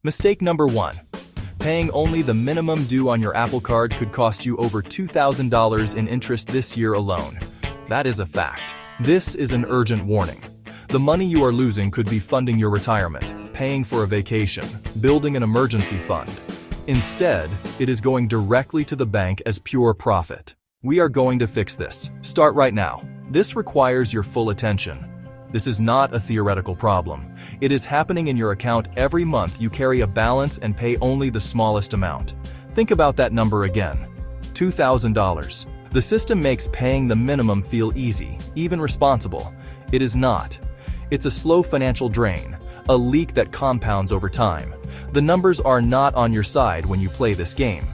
Mistake number 1. Paying only the minimum due on your Apple Card could cost you over $2,000 in interest this year alone. That is a fact. This is an urgent warning. The money you are losing could be funding your retirement, paying for a vacation, building an emergency fund. Instead, it is going directly to the bank as pure profit. We are going to fix this. Start right now. This requires your full attention. This is not a theoretical problem. It is happening in your account every month. You carry a balance and pay only the smallest amount. Think about that number again. $2,000. The system makes paying the minimum feel easy, even responsible. It is not. It's a slow financial drain, a leak that compounds over time. The numbers are not on your side when you play this game.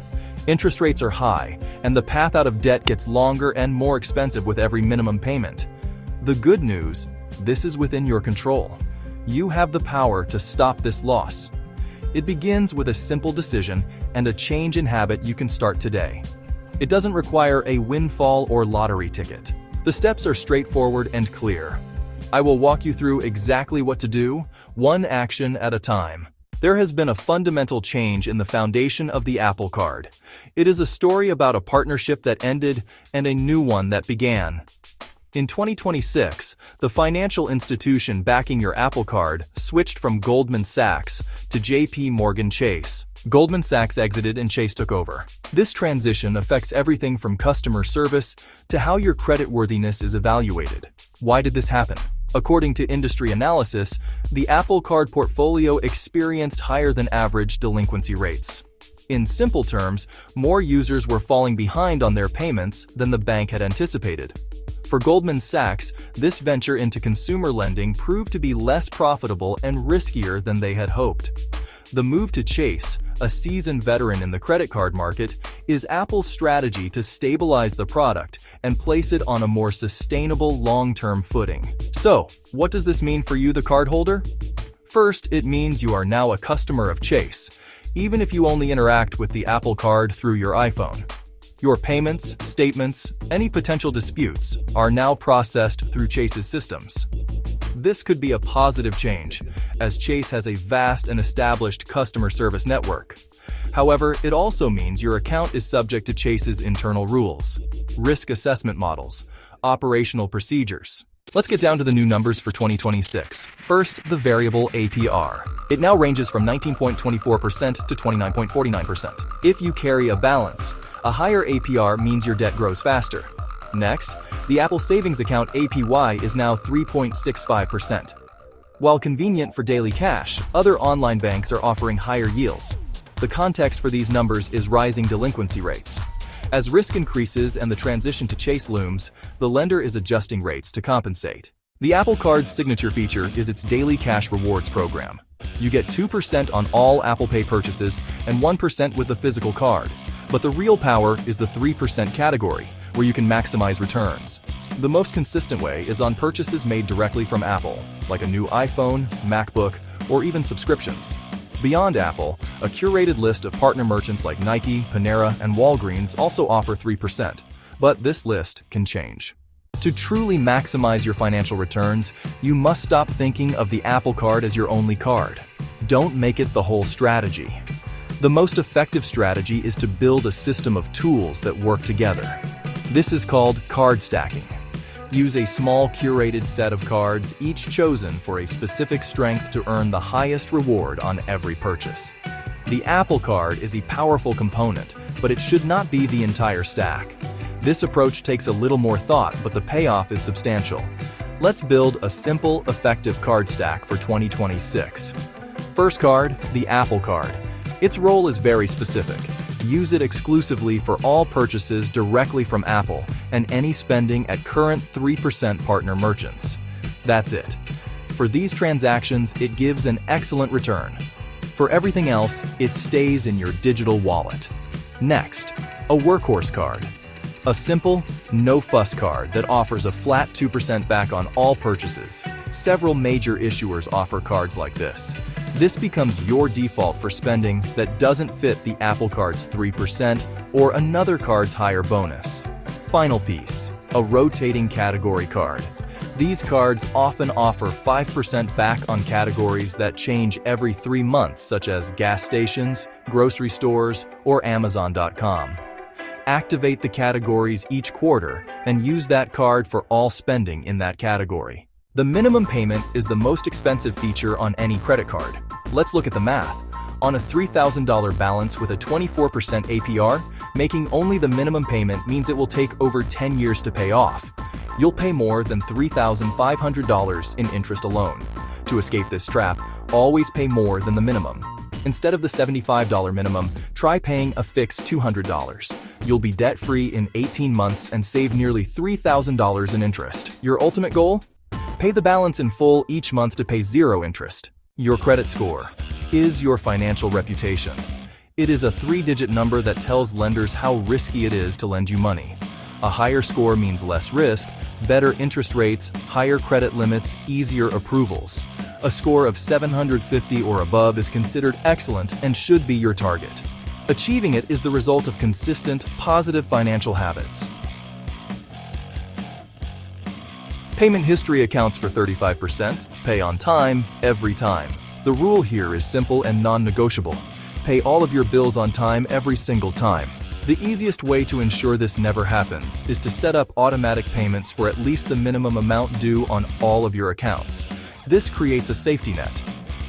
Interest rates are high, and the path out of debt gets longer and more expensive with every minimum payment. The good news, this is within your control. You have the power to stop this loss. It begins with a simple decision and a change in habit you can start today. It doesn't require a windfall or lottery ticket. The steps are straightforward and clear. I will walk you through exactly what to do, one action at a time. There has been a fundamental change in the foundation of the Apple Card. It is a story about a partnership that ended and a new one that began. In 2026, the financial institution backing your Apple Card switched from Goldman Sachs to JP Chase. Goldman Sachs exited and Chase took over. This transition affects everything from customer service to how your creditworthiness is evaluated. Why did this happen? According to industry analysis, the Apple Card portfolio experienced higher than average delinquency rates. In simple terms, more users were falling behind on their payments than the bank had anticipated. For Goldman Sachs, this venture into consumer lending proved to be less profitable and riskier than they had hoped. The move to Chase, a seasoned veteran in the credit card market, is Apple's strategy to stabilize the product and place it on a more sustainable long-term footing. So, what does this mean for you, the cardholder? First, it means you are now a customer of Chase, even if you only interact with the Apple Card through your iPhone. Your payments, statements, any potential disputes are now processed through Chase's systems. This could be a positive change, as Chase has a vast and established customer service network. However, it also means your account is subject to Chase's internal rules, risk assessment models, operational procedures. Let's get down to the new numbers for 2026. First, the variable APR. It now ranges from 19.24% to 29.49%. If you carry a balance, a higher APR means your debt grows faster. Next, the Apple Savings Account APY is now 3.65%. While convenient for daily cash, other online banks are offering higher yields. The context for these numbers is rising delinquency rates. As risk increases and the transition to Chase looms, the lender is adjusting rates to compensate. The Apple Card's signature feature is its Daily Cash Rewards program. You get 2% on all Apple Pay purchases and 1% with the physical card. But the real power is the 3% category, where you can maximize returns. The most consistent way is on purchases made directly from Apple, like a new iPhone, MacBook, or even subscriptions. Beyond Apple, a curated list of partner merchants like Nike, Panera, and Walgreens also offer 3%, but this list can change. To truly maximize your financial returns, you must stop thinking of the Apple Card as your only card. Don't make it the whole strategy. The most effective strategy is to build a system of tools that work together. This is called card stacking. Use a small curated set of cards, each chosen for a specific strength to earn the highest reward on every purchase. The Apple Card is a powerful component, but it should not be the entire stack. This approach takes a little more thought, but the payoff is substantial. Let's build a simple, effective card stack for 2026. First card, the Apple Card. Its role is very specific. Use it exclusively for all purchases directly from Apple and any spending at current 3% partner merchants. That's it. For these transactions, it gives an excellent return. For everything else, it stays in your digital wallet. Next, a workhorse card. A simple, no-fuss card that offers a flat 2% back on all purchases. Several major issuers offer cards like this. This becomes your default for spending that doesn't fit the Apple Card's 3% or another card's higher bonus. Final piece, a rotating category card. These cards often offer 5% back on categories that change every 3 months, such as gas stations, grocery stores, or Amazon.com. Activate the categories each quarter and use that card for all spending in that category. The minimum payment is the most expensive feature on any credit card. Let's look at the math. On a $3,000 balance with a 24% APR, making only the minimum payment means it will take over 10 years to pay off. You'll pay more than $3,500 in interest alone. To escape this trap, always pay more than the minimum. Instead of the $75 minimum, try paying a fixed $200. You'll be debt-free in 18 months and save nearly $3,000 in interest. Your ultimate goal? Pay the balance in full each month to pay zero interest. Your credit score is your financial reputation. It is a 3-digit number that tells lenders how risky it is to lend you money. A higher score means less risk, better interest rates, higher credit limits, easier approvals. A score of 750 or above is considered excellent and should be your target. Achieving it is the result of consistent, positive financial habits. Payment history accounts for 35%. Pay on time, every time. The rule here is simple and non-negotiable. Pay all of your bills on time every single time. The easiest way to ensure this never happens is to set up automatic payments for at least the minimum amount due on all of your accounts. This creates a safety net.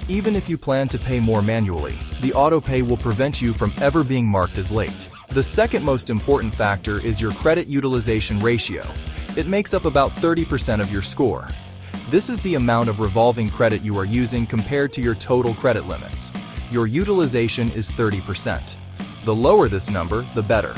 Even if you plan to pay more manually, the auto-pay will prevent you from ever being marked as late. The second most important factor is your credit utilization ratio. It makes up about 30% of your score. This is the amount of revolving credit you are using compared to your total credit limits. Your utilization is 30%. The lower this number, the better.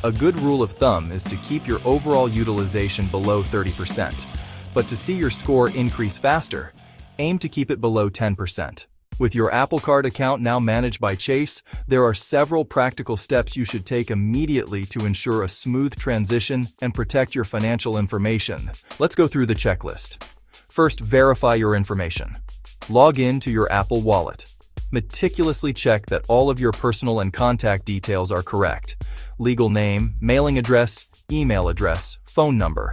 A good rule of thumb is to keep your overall utilization below 30%. But to see your score increase faster, aim to keep it below 10%. With your Apple Card account now managed by Chase, there are several practical steps you should take immediately to ensure a smooth transition and protect your financial information. Let's go through the checklist. First, verify your information. Log in to your Apple Wallet. Meticulously check that all of your personal and contact details are correct. Legal name, mailing address, email address, phone number.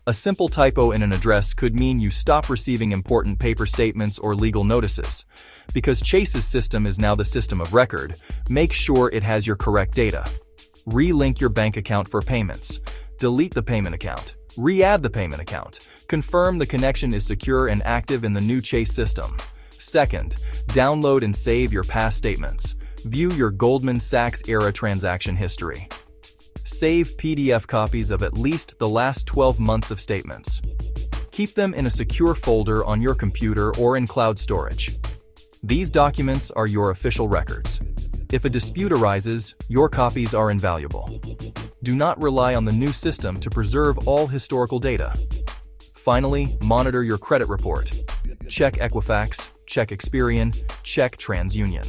A simple typo in an address could mean you stop receiving important paper statements or legal notices. Because Chase's system is now the system of record, make sure it has your correct data. Re-link your bank account for payments. Delete the payment account. Re-add the payment account. Confirm the connection is secure and active in the new Chase system. Second, download and save your past statements. View your Goldman Sachs era transaction history. Save PDF copies of at least the last 12 months of statements. Keep them in a secure folder on your computer or in cloud storage. These documents are your official records. If a dispute arises, your copies are invaluable. Do not rely on the new system to preserve all historical data. Finally, monitor your credit report. Check Equifax, check Experian, check TransUnion.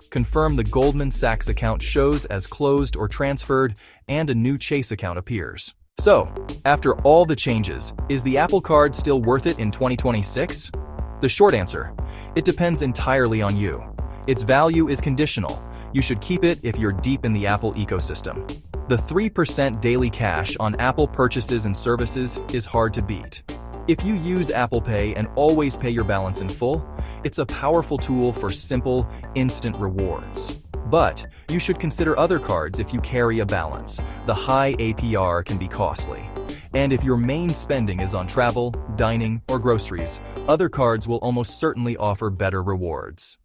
Confirm the Goldman Sachs account shows as closed or transferred and a new Chase account appears. So, after all the changes, is the Apple Card still worth it in 2026? The short answer: it depends entirely on you. Its value is conditional. You should keep it if you're deep in the Apple ecosystem. The 3% daily cash on Apple purchases and services is hard to beat. If you use Apple Pay and always pay your balance in full, it's a powerful tool for simple, instant rewards. But you should consider other cards if you carry a balance. The high APR can be costly. And if your main spending is on travel, dining, or groceries, other cards will almost certainly offer better rewards.